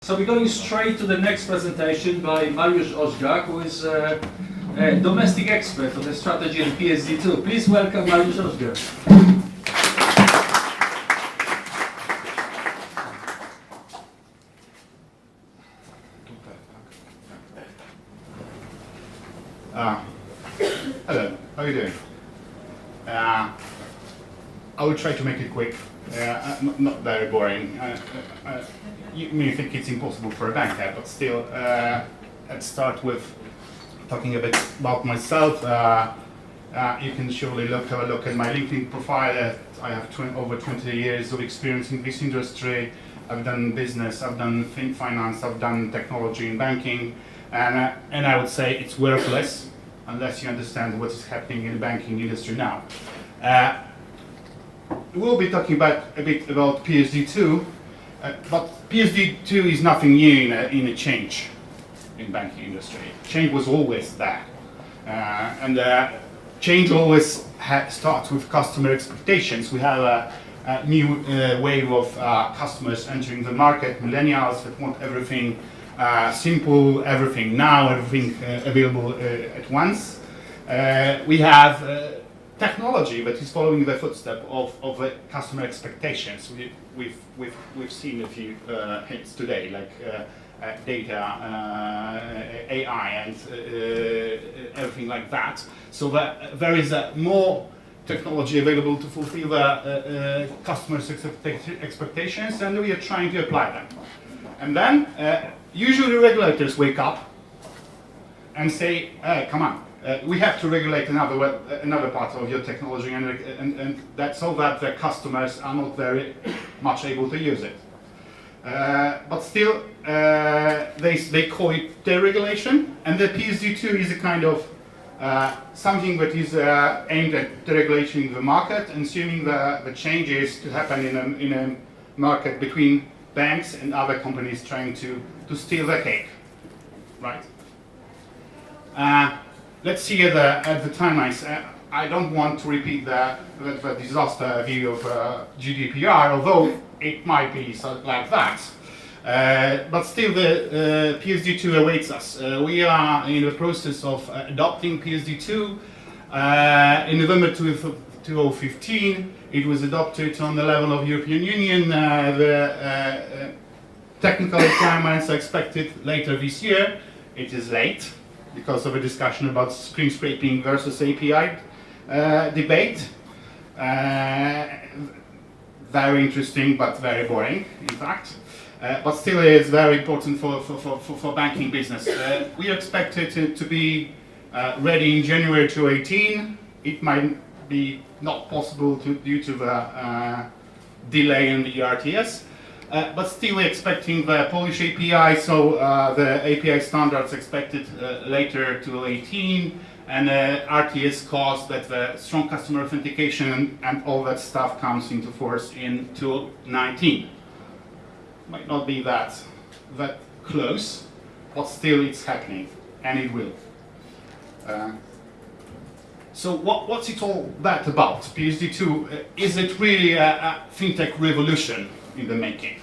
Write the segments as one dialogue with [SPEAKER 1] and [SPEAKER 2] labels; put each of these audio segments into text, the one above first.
[SPEAKER 1] So we're going straight to the next presentation by Mariusz Ozgak, who is a domestic expert on the strategy in PSD2. Please welcome Mariusz Ozgak.
[SPEAKER 2] Hello, how are you doing? I will try to make it quick, not very boring. You may think it's impossible for a banker, but still, let's start with talking a bit about myself. You can surely have a look at my LinkedIn profile. I have over 20 years of experience in this industry. I've done business, I've done finance, I've done technology and banking, and I would say it's worthless unless you understand what is happening in the banking industry now. We'll be talking a bit about PSD2, but PSD2 is nothing new in a change in banking industry. Change was always there, and change always starts with customer expectations. We have a new wave of customers entering the market, millennials that want everything simple, everything now, everything available at once. We have technology that is following the footsteps of the customer expectations. We've seen a few hints today, like data, AI, and everything like that. So there is more technology available to fulfill the customers' expectations, and we are trying to apply them. And then usually regulators wake up and say, come on, we have to regulate another part of your technology, and that's so that the customers are not very much able to use it. But still, they call it deregulation, and the PSD2 is a kind of something that is aimed at deregulating the market, and assuming the changes to happen in a market between banks and other companies trying to steal the cake, right? Let's see at the timelines. I don't want to repeat the disaster view of GDPR, although it might be like that. But still, the PSD2 awaits us. We are in the process of adopting PSD2. In November 2015, it was adopted on the level of European Union. The technical requirements are expected later this year. It is late because of a discussion about screen scraping versus API debate. Very interesting, but very boring, in fact. But still, it is very important for banking business. We expect it to be ready in January 2018. It might be not possible due to the delay in the RTS. But still we're expecting the Polish API, so the API standards expected later 2018, and RTS calls that the strong customer authentication and all that stuff comes into force in 2019. Might not be that close, but still it's happening, and it will. So what's it all that about? PSD2, is it really a fintech revolution in the making?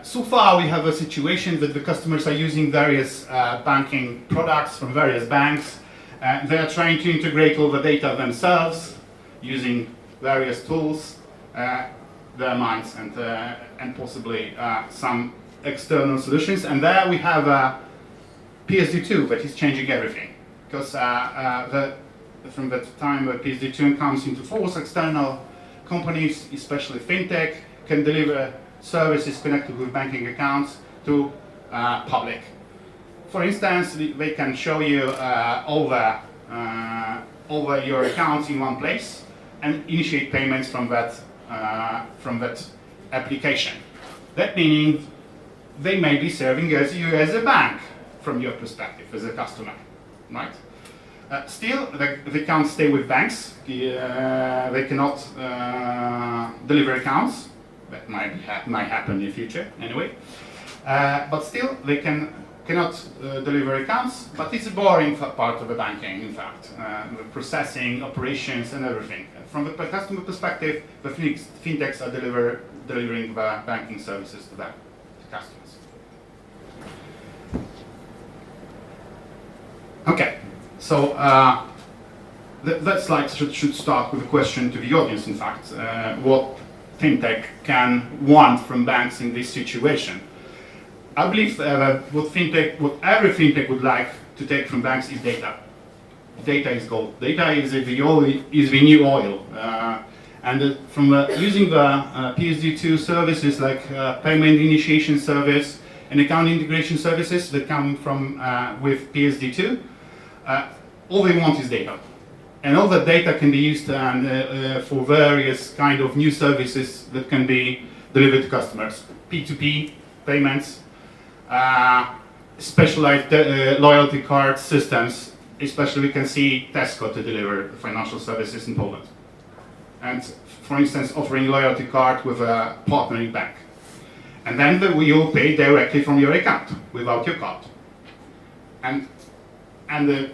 [SPEAKER 2] So far we have a situation that the customers are using various banking products from various banks. They are trying to integrate all the data themselves using various tools, their minds, and possibly some external solutions. And there we have PSD2 that is changing everything. Because from the time that PSD2 comes into force, external companies, especially fintech, can deliver services connected with banking accounts to public. For instance, they can show you over your accounts in one place and initiate payments from that application. That meaning they may be serving as you as a bank from your perspective as a customer, right? Still, they can't stay with banks. They cannot deliver accounts. That might happen in the future anyway. But still, they cannot deliver accounts. But it's a boring part of the banking, in fact, the processing, operations, and everything. From the customer perspective, the fintechs are delivering the banking services to them, to customers. So that slide should start with a question to the audience, in fact, what fintech can want from banks in this situation. I believe what every fintech would like to take from banks is data. Data is gold. Data is the new oil. From using the PSD2 services like payment initiation service and account integration services that come from with PSD2, all they want is data. And all that data can be used for various kind of new services that can be delivered to customers. P2P payments, specialized loyalty card systems, especially we can see Tesco to deliver financial services in Poland. And for instance, offering loyalty card with a partnering bank. And then you'll pay directly from your account without your card. And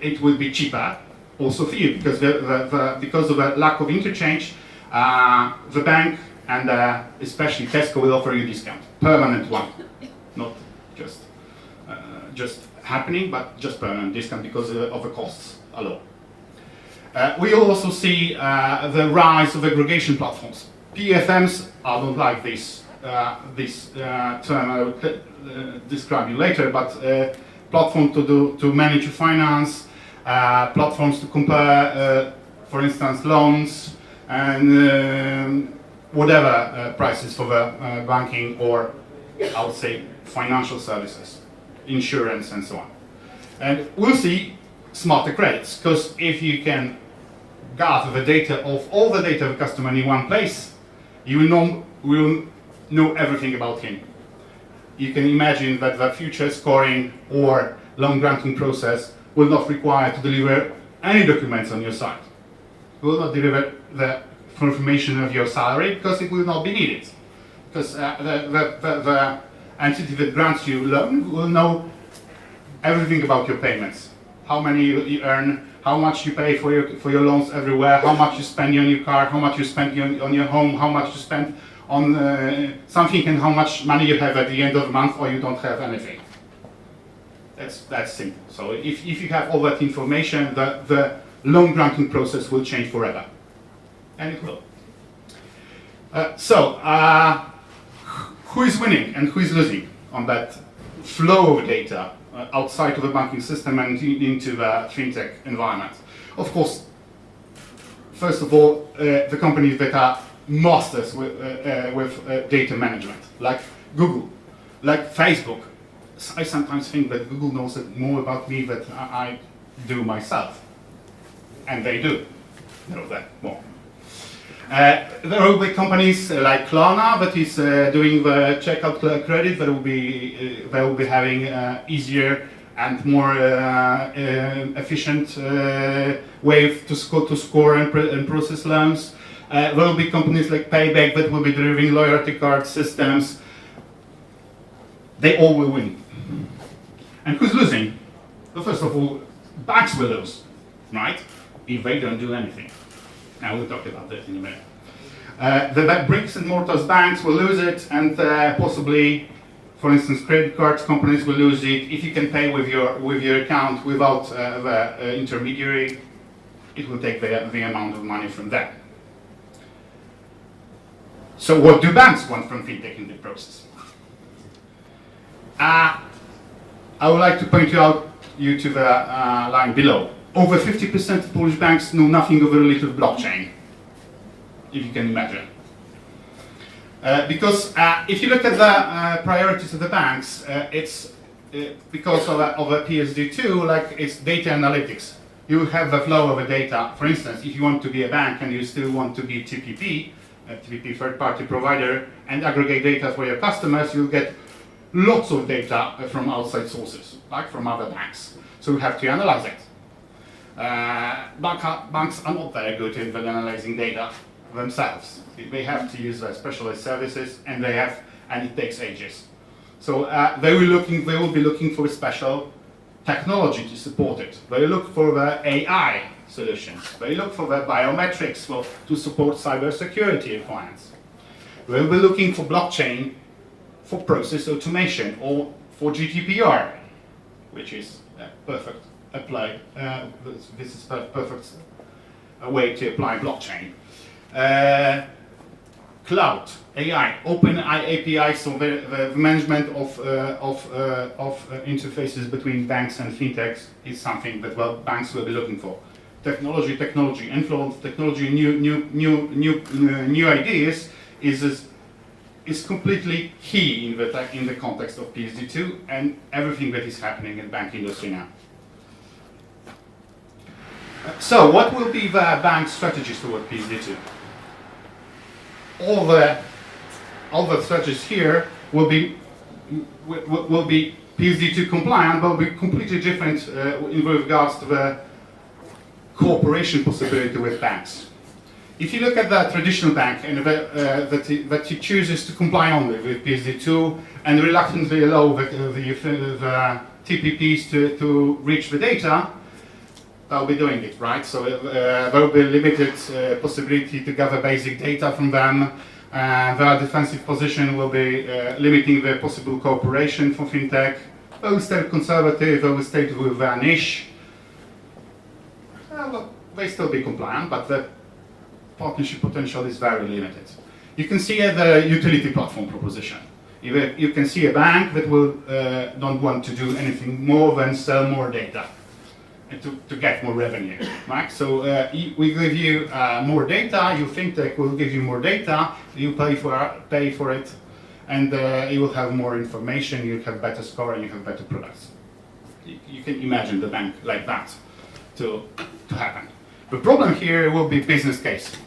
[SPEAKER 2] it will be cheaper also for you because because of the lack of interchange, the bank and especially Tesco will offer you a discount, permanent one, not just happening, but just permanent discount because of the costs alone. We also see the rise of aggregation platforms. PFMs, I don't like this term, I will describe you later, but platform to manage your finance, platforms to compare, for instance, loans and whatever prices for the banking or, I would say, financial services, insurance and so on. And we'll see smarter credits, because if you can gather the data of all the data of the customer in one place, you will know everything about him. You can imagine that the future scoring or loan granting process will not require to deliver any documents on your side. It will not deliver the confirmation of your salary because it will not be needed. Because the entity that grants you loan will know everything about your payments. How many you earn, how much you pay for your loans everywhere, how much you spend on your car, how much you spend on your home, how much you spend on something, and how much money you have at the end of the month, or you don't have anything. That's simple. So if you have all that information, the loan granting process will change forever. And it will. Who is winning and who is losing on that flow of data outside of the banking system and into the fintech environment? Of course, first of all, the companies that are masters with data management, like Google, like Facebook. I sometimes think that Google knows more about me than I do myself, and they do know that more. There will be companies like Klarna that is doing the checkout credit. That will be having easier and more efficient way to score and process loans. There will be companies like Payback that will be delivering loyalty card systems. They all will win. And who's losing? Well, first of all, banks will lose, right? If they don't do anything. Now we'll talk about that in a minute. The bricks and mortar banks will lose it, and possibly, for instance, credit cards companies will lose it. If you can pay with your account without the intermediary, it will take the amount of money from that. So what do banks want from fintech in the process? I would like to point you to the line below. Over 50% of Polish banks know nothing of the related blockchain, if you can imagine. Because if you look at the priorities of the banks, it's because of a PSD2, like it's data analytics. You have the flow of the data. For instance, if you want to be a bank and you still want to be TPP, a TPP third-party provider, and aggregate data for your customers, you'll get lots of data from outside sources, like from other banks. So you have to analyze it. Banks are not very good at analyzing data themselves. They have to use specialized services, and it takes ages. So they will be looking for special technology to support it. They look for the AI solutions. They look for the biometrics to support cybersecurity requirements. They'll be looking for blockchain for process automation or for GDPR, which is a perfect apply. This is perfect way to apply blockchain. Cloud, AI, open APIs, so the management of interfaces between banks and fintechs is something that banks will be looking for. Technology, influence, technology, new ideas is completely key in the context of PSD2 and everything that is happening in the bank industry now. So, what will be the bank strategies toward PSD2? All the strategies here will be PSD2 compliant, but will be completely different in regards to the cooperation possibility with banks. If you look at the traditional bank and that he chooses to comply only with PSD2 and reluctantly allow the TPPs to reach the data, they'll be doing it, right? So there will be limited possibility to gather basic data from them. Their defensive position will be limiting the possible cooperation for fintech. They will stay conservative, they will stay with their niche. They still be compliant, but the partnership potential is very limited. You can see the utility platform proposition. You can see a bank that will don't want to do anything more than sell more data and to get more revenue, right? So we give you more data. You fintech will give you more data. You pay for it, and you will have more information. You have better score, and you have better products. You can imagine the bank like that to happen. The problem here will be business case,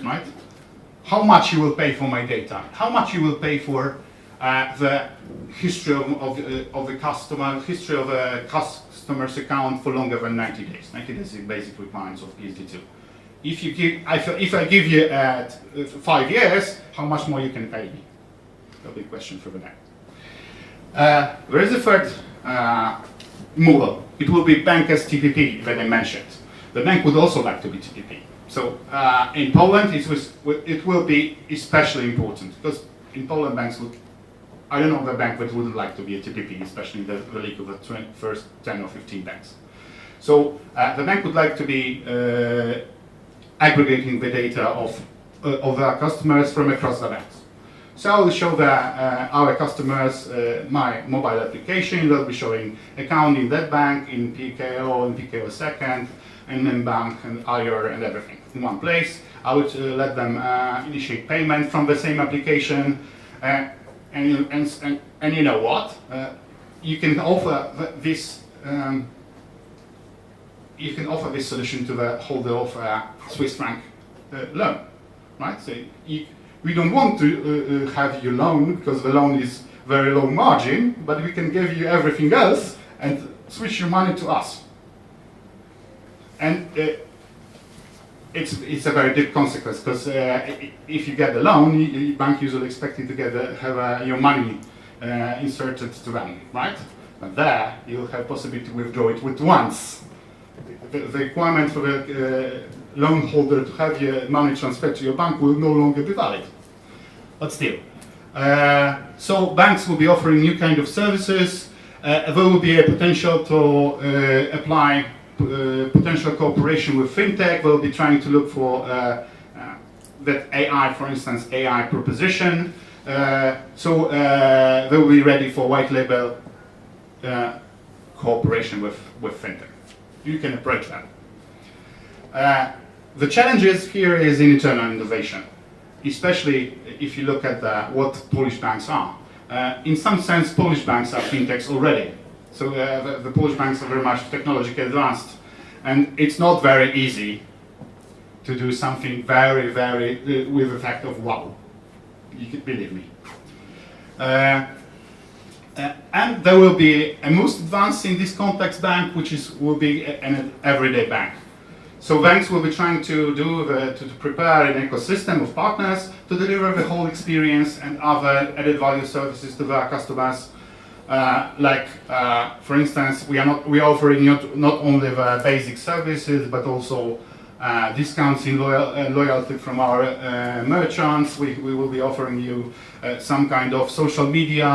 [SPEAKER 2] right? How much you will pay for my data? How much you will pay for the history of the customer, history of a customer's account for longer than 90 days. 90 days is basic requirements of PSD2. If I give you 5 years, how much more you can pay me? That'll be a question for the bank. There is a third model. It will be bank as TPP that I mentioned. The bank would also like to be TPP. So in Poland, it will be especially important because in Poland banks would. I don't know the bank that wouldn't like to be a TPP, especially the league of the first 10 or 15 banks. So the bank would like to be aggregating the data of our customers from across the banks. So I will show our customers my mobile application. They'll be showing account in that bank, in PKO, and PKO second, and then bank and IR and everything in one place. I would let them initiate payment from the same application. And you know what? You can offer this. You can offer this solution to the holder of a Swiss franc loan, right? So we don't want to have your loan because the loan is very low margin, but we can give you everything else and switch your money to us. And it's a very deep consequence because if you get the loan, the bank usually expecting to have your money inserted to them, right? But there you'll have possibility to withdraw it with once. The requirement for the loan holder to have your money transferred to your bank will no longer be valid. But still, so banks will be offering new kind of services. There will be a potential to apply potential cooperation with fintech. We'll be trying to look for that AI, for instance, AI proposition. So they will be ready for white label cooperation with fintech. You can approach that. The challenges here is in internal innovation, especially if you look at what Polish banks are. In some sense, Polish banks are fintechs already. So the Polish banks are very much technologically advanced, and it's not very easy to do something very, very with the fact of wow. You can believe me. And there will be a most advanced in this context bank, which will be an everyday bank. So banks will be trying to prepare an ecosystem of partners to deliver the whole experience and other added value services to their customers. For instance, we are offering not only the basic services, but also discounts in loyalty from our merchants. We will be offering you some kind of social media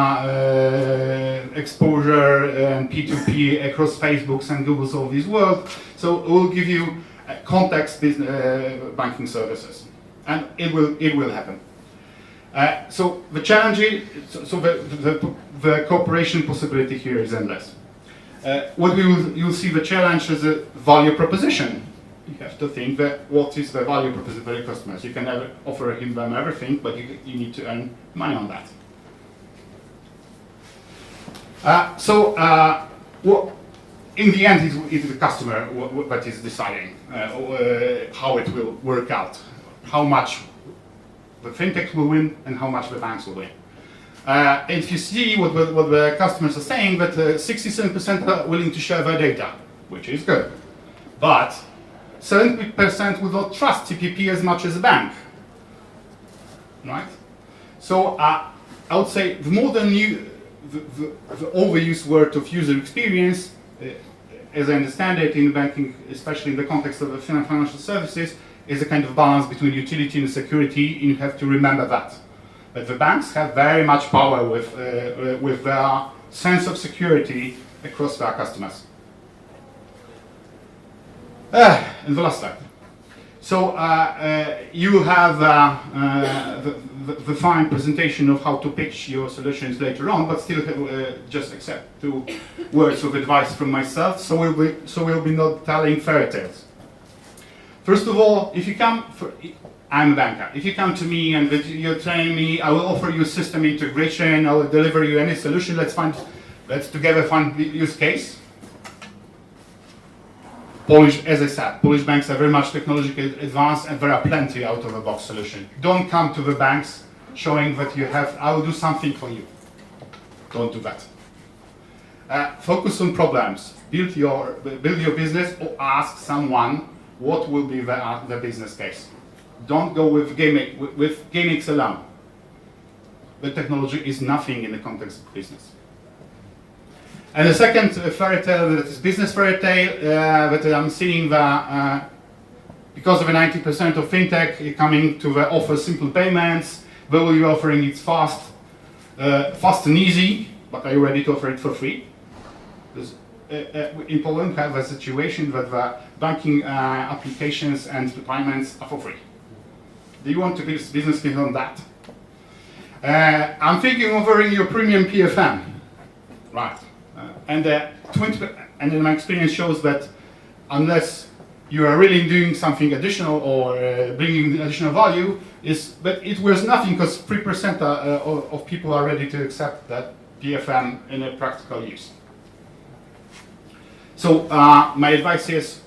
[SPEAKER 2] exposure and P2P across Facebooks and Googles of this world. So we'll give you context banking services, and it will happen. So the challenge is, the cooperation possibility here is endless. You'll see the challenge as a value proposition. You have to think that what is the value proposition for your customers. You can never offer them everything, but you need to earn money on that. In the end, it's the customer that is deciding how it will work out, how much the fintechs will win and how much the banks will win. If you see what the customers are saying, that 67% are willing to share their data, which is good, but 70% will not trust TPP as much as a bank, right? So I would say the more than the overused word of user experience, as I understand it in banking, especially in the context of the financial services, is a kind of balance between utility and security, and you have to remember that. But the banks have very much power with their sense of security across their customers. And the last slide. So you will have the fine presentation of how to pitch your solutions later on, but still just accept 2 words of advice from myself. So we'll be not telling fairy tales. First of all, if you come, I'm a banker. If you come to me and you're telling me, I will offer you system integration, I will deliver you any solution. Let's together find the use case. As I said, Polish banks are very much technologically advanced, and there are plenty out-of-the-box solutions. Don't come to the banks showing that I will do something for you. Don't do that. Focus on problems. Build your business, or ask someone what will be the business case. Don't go with gimmicks alone. The technology is nothing in the context of business. And the second fairy tale, that is business fairy tale, that I'm seeing that because of the 90% of fintech coming to offer simple payments, they will be offering it fast and easy, but are you ready to offer it for free? Because in Poland, we have a situation that the banking applications and payments are for free. Do you want to build business on that? I'm thinking of offering you a premium PFM, right? And my experience shows that unless you are really doing something additional or bringing additional value, but it was nothing, because 3% of people are ready to accept that PFM in a practical use. So my advice is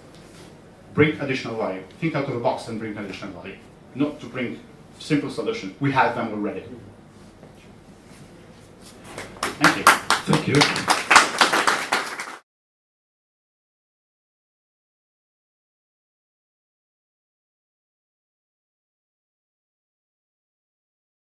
[SPEAKER 2] bring additional value. Think out of the box and bring additional value, not to bring simple solutions. We have them already. Thank you.
[SPEAKER 3] Thank you.